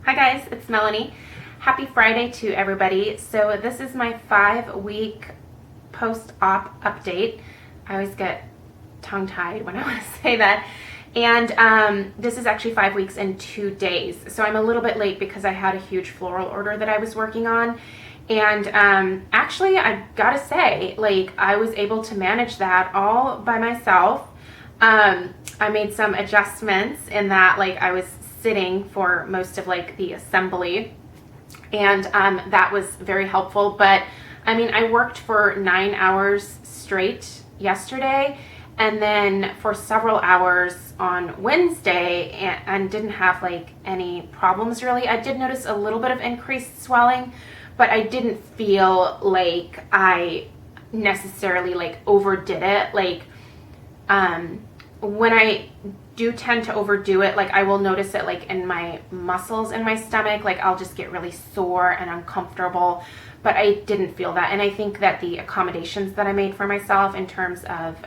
Hi guys, it's Melanie. Happy Friday to everybody. So this is my 5-week post-op update. I always get tongue-tied when I want to say that. And this is actually 5 weeks and 2 days. So I'm a little bit late because I had a huge floral order that I was working on. And actually, I gotta say, like, I was able to manage that all by myself. I made some adjustments in that, like, I was sitting for most of like the assembly, and that was very helpful. But I mean, I worked for 9 hours straight yesterday, and then for several hours on Wednesday, and didn't have like any problems really. I did notice a little bit of increased swelling, but I didn't feel like I necessarily like overdid it. Like when I do tend to overdo it, like I will notice it like in my muscles in my stomach, like I'll just get really sore and uncomfortable, but I didn't feel that. And I think that the accommodations that I made for myself in terms of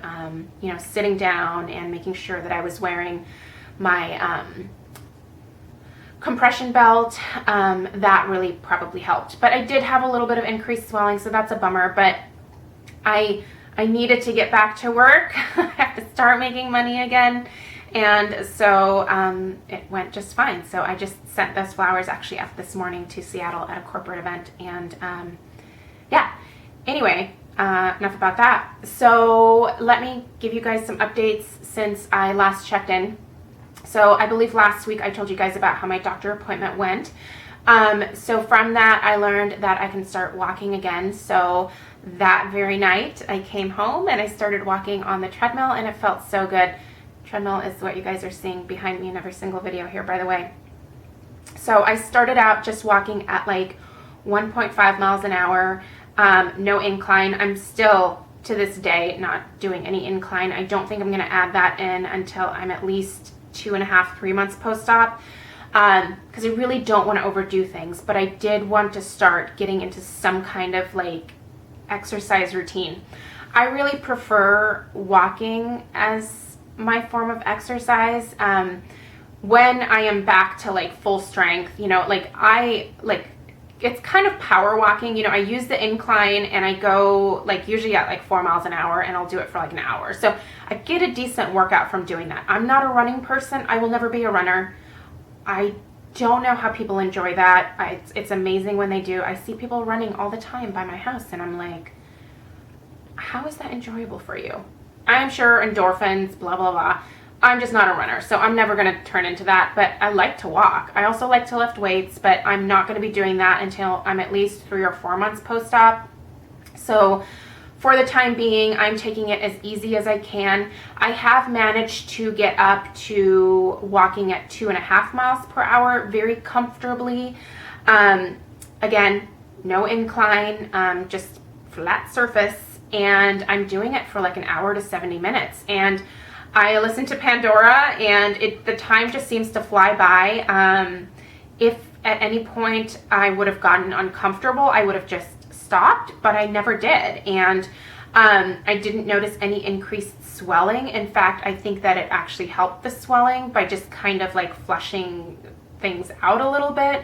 you know, sitting down and making sure that I was wearing my compression belt, that really probably helped. But I did have a little bit of increased swelling, so that's a bummer. But I needed to get back to work. I have to start making money again. And so it went just fine. So I just sent those flowers actually up this morning to Seattle at a corporate event. And yeah, anyway, enough about that. So let me give you guys some updates since I last checked in. So I believe last week I told you guys about how my doctor appointment went. So from that, I learned that I can start walking again. So that very night I came home and I started walking on the treadmill, and it felt so good. Treadmill is what you guys are seeing behind me in every single video here, by the way. So I started out just walking at like 1.5 miles an hour, no incline. I'm still to this day not doing any incline. I don't think I'm going to add that in until I'm at least 2.5, 3 months post-op, because I really don't want to overdo things. But I did want to start getting into some kind of like exercise routine. I really prefer walking as my form of exercise. When I am back to like full strength, you know, like it's kind of power walking. You know, I use the incline and I go like usually at like 4 miles an hour, and I'll do it for like an hour. So I get a decent workout from doing that. I'm not a running person. I will never be a runner. I don't know how people enjoy that. It's amazing when they do. I see people running all the time by my house, and I'm like, how is that enjoyable for you? I'm sure endorphins, blah, blah, blah. I'm just not a runner, so I'm never going to turn into that. But I like to walk. I also like to lift weights, but I'm not going to be doing that until I'm at least 3 or 4 months post-op. So for the time being, I'm taking it as easy as I can. I have managed to get up to walking at 2.5 miles per hour very comfortably. Again, no incline, just flat surface. And I'm doing it for like an hour to 70 minutes. And I listen to Pandora, and the time just seems to fly by. If at any point I would have gotten uncomfortable, I would have just stopped, but I never did. And I didn't notice any increased swelling. In fact, I think that it actually helped the swelling by just kind of like flushing things out a little bit.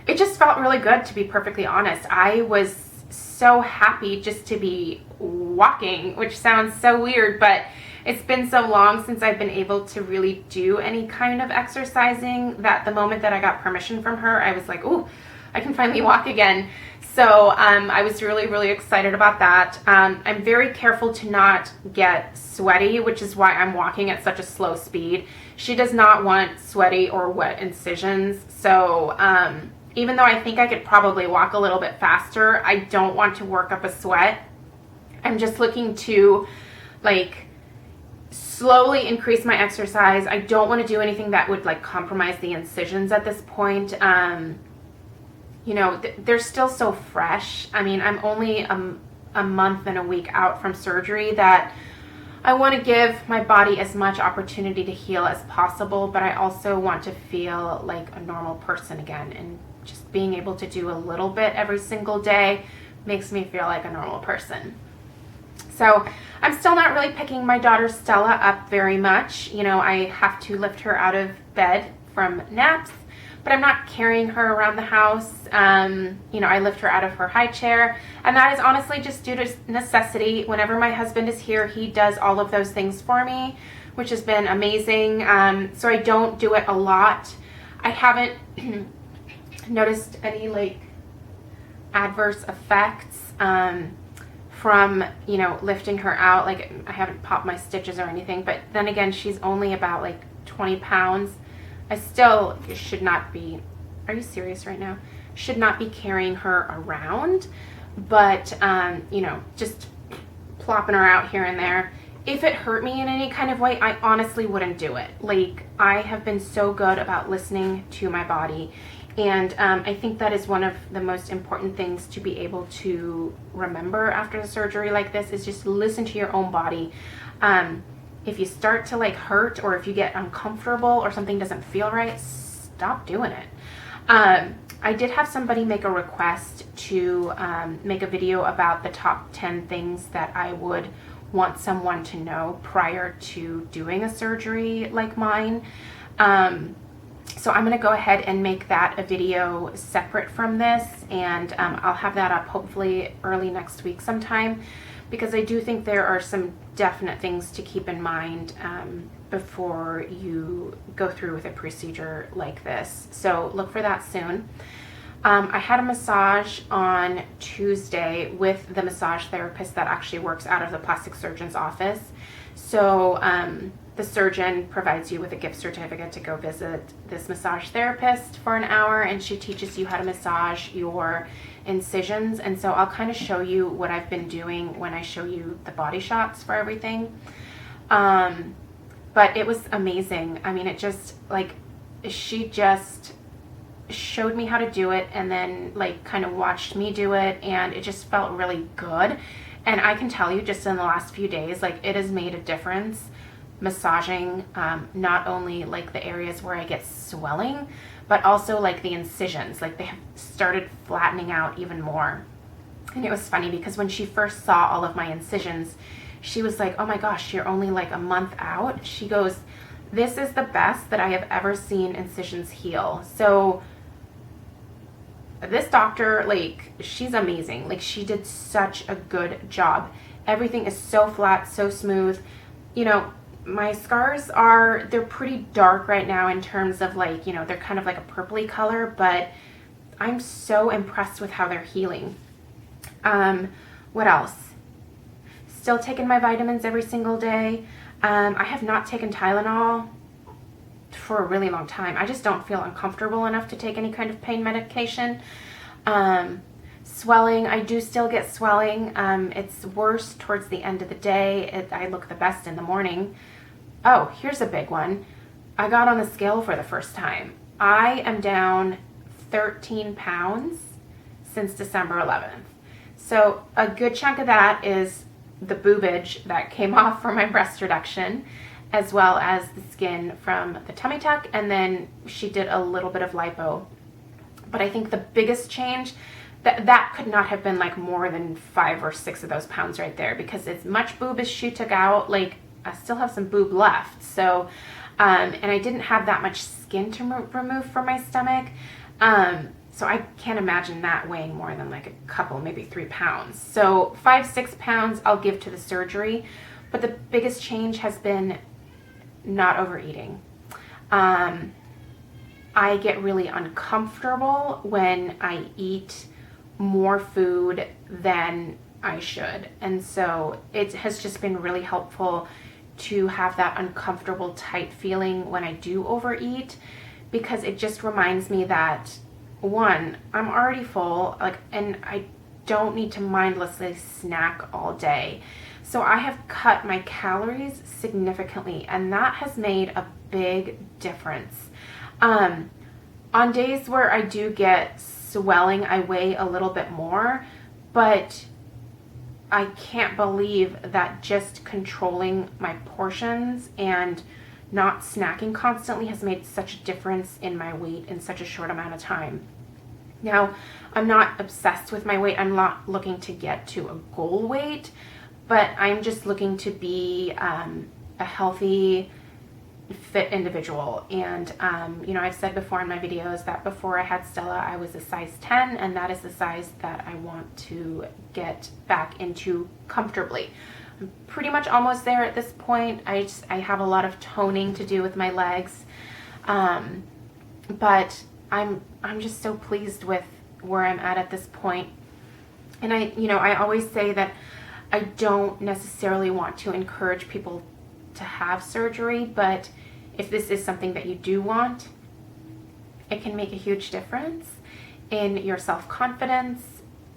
It just felt really good, to be perfectly honest. I was so happy just to be walking, which sounds so weird, but it's been so long since I've been able to really do any kind of exercising that the moment that I got permission from her, I was like, ooh, I can finally walk again. So I was really, really excited about that. I'm very careful to not get sweaty, which is why I'm walking at such a slow speed. She does not want sweaty or wet incisions. So even though I think I could probably walk a little bit faster, I don't want to work up a sweat. I'm just looking to like slowly increase my exercise. I don't want to do anything that would like compromise the incisions at this point. You know, they're still so fresh. I mean, I'm only a month and a week out from surgery, that I want to give my body as much opportunity to heal as possible, but I also want to feel like a normal person again. And just being able to do a little bit every single day makes me feel like a normal person. So I'm still not really picking my daughter Stella up very much. You know, I have to lift her out of bed from naps, but I'm not carrying her around the house. You know, I lift her out of her high chair, and that is honestly just due to necessity. Whenever my husband is here, he does all of those things for me, which has been amazing. So I don't do it a lot. I haven't noticed any like adverse effects from, you know, lifting her out. Like, I haven't popped my stitches or anything, but then again, she's only about like 20 pounds. I still should not be, are you serious right now? Should not be carrying her around, but you know, just plopping her out here and there. If it hurt me in any kind of way, I honestly wouldn't do it. Like, I have been so good about listening to my body. And I think that is one of the most important things to be able to remember after a surgery like this, is just listen to your own body. If you start to like hurt, or if you get uncomfortable or something doesn't feel right, stop doing it. I did have somebody make a request to make a video about the top 10 things that I would want someone to know prior to doing a surgery like mine. So I'm going to go ahead and make that a video separate from this, and I'll have that up hopefully early next week sometime, because I do think there are some definite things to keep in mind before you go through with a procedure like this. So look for that soon. I had a massage on Tuesday with the massage therapist that actually works out of the plastic surgeon's office. So the surgeon provides you with a gift certificate to go visit this massage therapist for an hour, and she teaches you how to massage your incisions. And so I'll kind of show you what I've been doing when I show you the body shots for everything. But it was amazing. I mean, it just, like, she just showed me how to do it, and then like kind of watched me do it, and it just felt really good. And I can tell you, just in the last few days, like, it has made a difference massaging not only like the areas where I get swelling, but also like the incisions. Like, they have started flattening out even more. And it was funny because when she first saw all of my incisions, she was like, oh my gosh, you're only like a month out. She goes, this is the best that I have ever seen incisions heal. So this doctor, like, she's amazing. Like, she did such a good job. Everything is so flat, so smooth. You know, my scars they're pretty dark right now in terms of, like, you know, they're kind of like a purpley color, but I'm so impressed with how they're healing. What else? Still taking my vitamins every single day. I have not taken Tylenol for a really long time. I just don't feel uncomfortable enough to take any kind of pain medication. Swelling, I do still get swelling. It's worse towards the end of the day. I look the best in the morning. Oh, here's a big one. I got on the scale for the first time. I am down 13 pounds since December 11th. So a good chunk of that is the boobage that came off from my breast reduction, as well as the skin from the tummy tuck, and then she did a little bit of lipo. But I think the biggest change, that could not have been like more than 5 or 6 of those pounds right there, because as much boob as she took out, like, I still have some boob left. So, and I didn't have that much skin to remove from my stomach. So I can't imagine that weighing more than like a couple, maybe 3 pounds. So 5-6 pounds I'll give to the surgery, but the biggest change has been not overeating. I get really uncomfortable when I eat more food than I should. And so it has just been really helpful to have that uncomfortable, tight feeling when I do overeat, because it just reminds me that, one, I'm already full, like, and I don't need to mindlessly snack all day. So I have cut my calories significantly, and that has made a big difference. On days where I do get swelling, I weigh a little bit more, but I can't believe that just controlling my portions and not snacking constantly has made such a difference in my weight in such a short amount of time. Now, I'm not obsessed with my weight. I'm not looking to get to a goal weight, but I'm just looking to be a healthy fit individual. And you know, I've said before in my videos that before I had Stella, I was a size 10, and that is the size that I want to get back into comfortably. I'm pretty much almost there at this point. I have a lot of toning to do with my legs, but I'm just so pleased with where I'm at this point. And I always say that I don't necessarily want to encourage people to have surgery, but if this is something that you do want, it can make a huge difference in your self-confidence,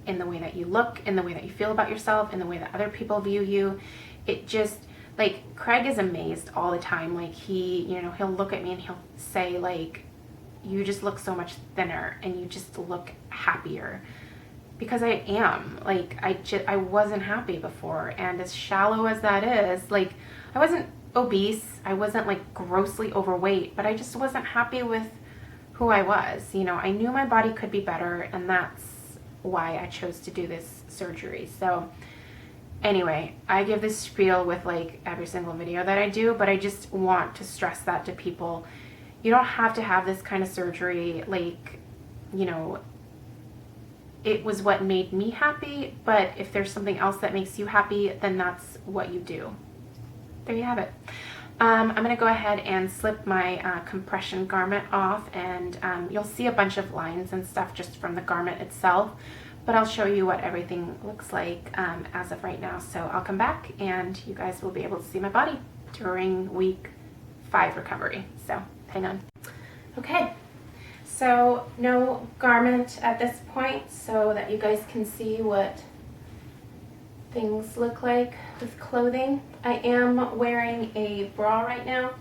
in the way that you look, in the way that you feel about yourself, in the way that other people view you. It just, like, Craig is amazed all the time. Like, he'll look at me and he'll say, like, you just look so much thinner and you just look happier. Because I am. Like, I wasn't happy before, and as shallow as that is, like, I wasn't obese, I wasn't like grossly overweight, but I just wasn't happy with who I was. You know, I knew my body could be better, and that's why I chose to do this surgery. So anyway, I give this spiel with like every single video that I do, but I just want to stress that to people. You don't have to have this kind of surgery. Like, you know, it was what made me happy, but if there's something else that makes you happy, then that's what you do. There you have it. I'm going to go ahead and slip my compression garment off, and you'll see a bunch of lines and stuff just from the garment itself, but I'll show you what everything looks like as of right now. So I'll come back and you guys will be able to see my body during week 5 recovery. So hang on. Okay, so no garment at this point so that you guys can see what things look like with clothing. I am wearing a bra right now.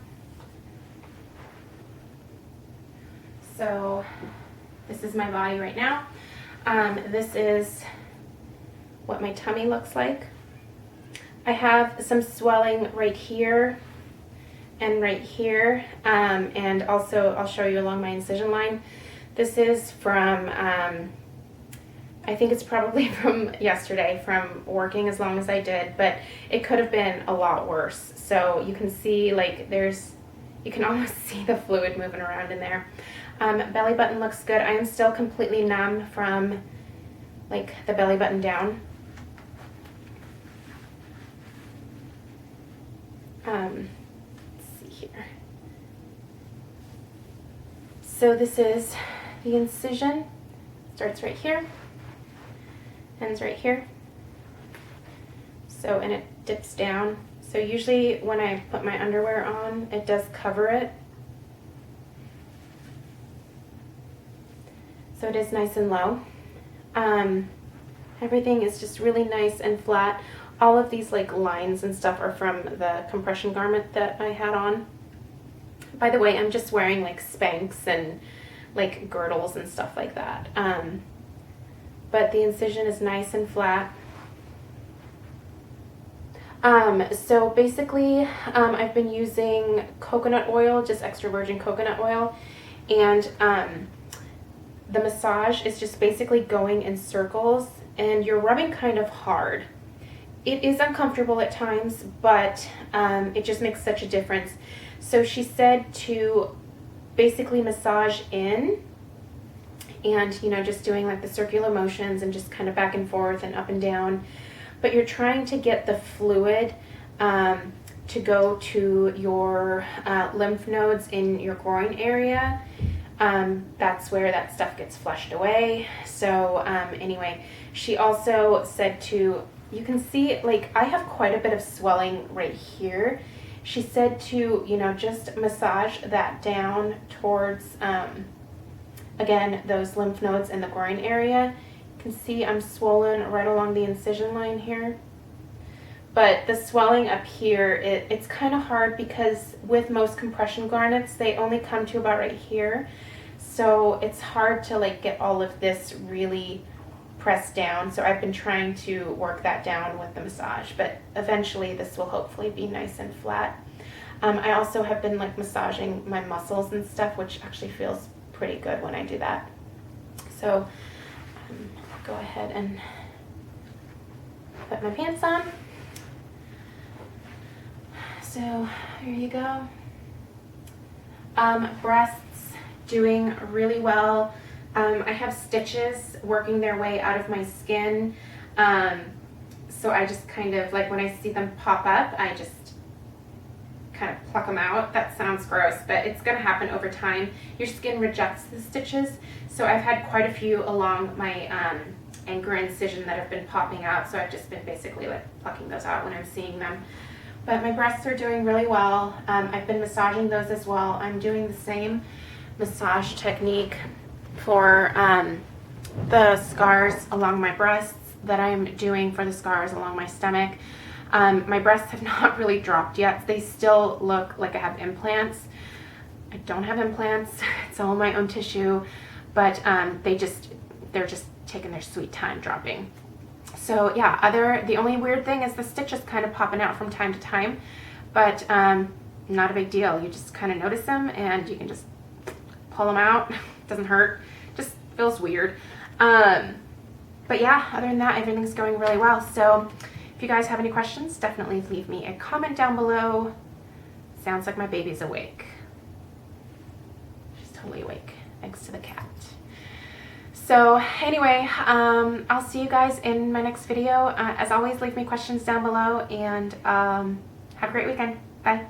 So this is my body right now. This is what my tummy looks like. I have some swelling right here and right here, and also I'll show you along my incision line. This is from I think it's probably from yesterday, from working as long as I did, but it could have been a lot worse. So you can see, like, you can almost see the fluid moving around in there. Belly button looks good. I am still completely numb from, like, the belly button down. Let's see here. So this is the incision. Starts right here. Ends right here. So, and it dips down. So usually when I put my underwear on, it does cover it. So it is nice and low. Everything is just really nice and flat. All of these like lines and stuff are from the compression garment that I had on. By the way, I'm just wearing like Spanx and like girdles and stuff like that. But the incision is nice and flat. So basically, I've been using coconut oil, just extra virgin coconut oil, and the massage is just basically going in circles, and you're rubbing kind of hard. It is uncomfortable at times, but it just makes such a difference. So she said to basically massage in, and, you know, just doing like the circular motions and just kind of back and forth and up and down. But you're trying to get the fluid to go to your lymph nodes in your groin area. That's where that stuff gets flushed away. So anyway, she also said to, you can see, like, I have quite a bit of swelling right here. She said to, you know, just massage that down towards, again, those lymph nodes in the groin area. You can see I'm swollen right along the incision line here. But the swelling up here, it's kind of hard because with most compression garments, they only come to about right here. So it's hard to like get all of this really pressed down. So I've been trying to work that down with the massage, but eventually this will hopefully be nice and flat. I also have been like massaging my muscles and stuff, which actually feels pretty good when I do that. So go ahead and put my pants on. So here you go. Breasts doing really well. I have stitches working their way out of my skin. So I just kind of, like when I see them pop up, I just kind of pluck them out. That sounds gross, but it's going to happen over time. Your skin rejects the stitches. So I've had quite a few along my anchor incision that have been popping out. So I've just been basically like plucking those out when I'm seeing them. But my breasts are doing really well. I've been massaging those as well. I'm doing the same massage technique for the scars along my breasts that I'm doing for the scars along my stomach. My breasts have not really dropped yet. They still look like I have implants. I don't have implants. It's all my own tissue, but they're just taking their sweet time dropping. So yeah, the only weird thing is the stitches kind of popping out from time to time, but not a big deal. You just kind of notice them and you can just pull them out. Doesn't hurt. Just feels weird. But yeah, other than that, everything's going really well. So if you guys have any questions, definitely leave me a comment down below. Sounds like my baby's awake. She's totally awake, thanks to the cat. So anyway, I'll see you guys in my next video. As always, leave me questions down below, and have a great weekend. Bye.